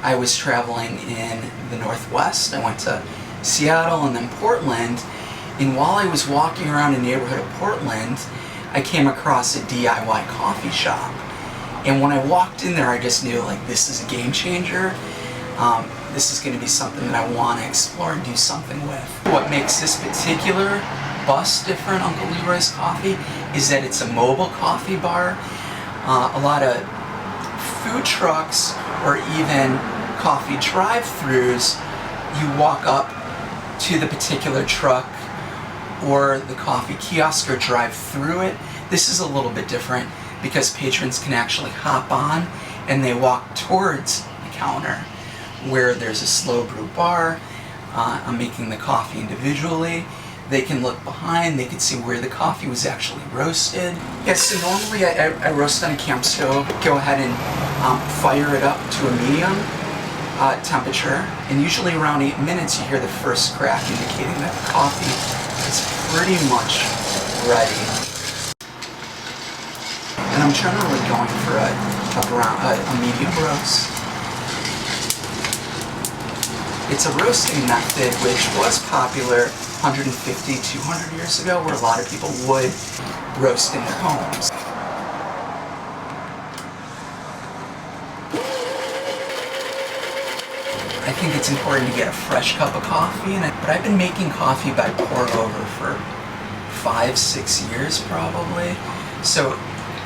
I was traveling in the Northwest. I went to Seattle and then Portland. And while I was walking around the neighborhood of Portland, I came across a DIY coffee shop. And when I walked in there, I just knew, like, this is a game changer. This is going to be something that I want to explore and do something with. What makes this particular bus different, Uncle Leroy's Coffee, is that it's a mobile coffee bar. A lot of food trucks or even coffee drive-thrus, you walk up to the particular truck or the coffee kiosk or drive through it. This is a little bit different because patrons can actually hop on and they walk towards the counter where there's a slow brew bar. I'm making the coffee individually. They can look behind, they can see where the coffee was actually roasted. Yeah, so normally I roast on a camp stove, go ahead and fire it up to a medium temperature, and usually around 8 minutes you hear the first crack indicating that the coffee is pretty much ready. And I'm generally going for a medium roast. It's a roasting method which was popular 150, 200 years ago, where a lot of people would roast in their homes. I think it's important to get a fresh cup of coffee, but I've been making coffee by pour over for 5-6 years probably. So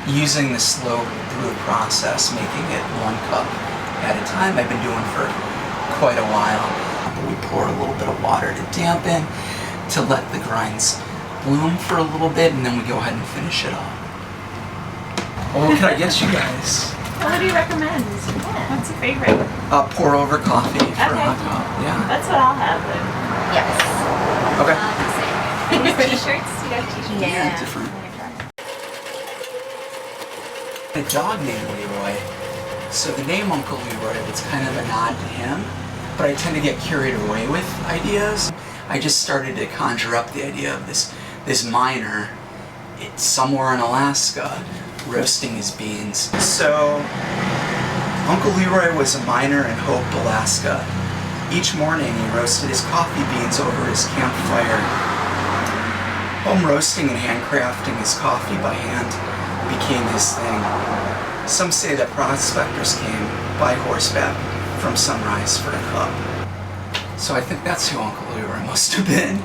using the slow brew process, making it 1 cup at a time, I've been doing for quite a while. We pour a little bit of water to dampen, to let the grinds bloom for a little bit, and then we go ahead and finish it off. Well, what can I get you guys? What do you recommend? Yeah. What's your favorite? Pour over coffee for a hot cup. Yeah. That's what I'll have then. Yes. Okay. T-shirts? You got t-shirts? Yeah, different. A dog named Leroy. So the name Uncle Leroy, it's kind of a nod to him, but I tend to get carried away with ideas. I just started to conjure up the idea of this miner somewhere in Alaska roasting his beans. So Uncle Leroy was a miner in Hope, Alaska. Each morning he roasted his coffee beans over his campfire. Home roasting and handcrafting his coffee by hand became his thing. Some say that prospectors came by horseback from Sunrise for a cup. So I think that's who Uncle Leroy must have been.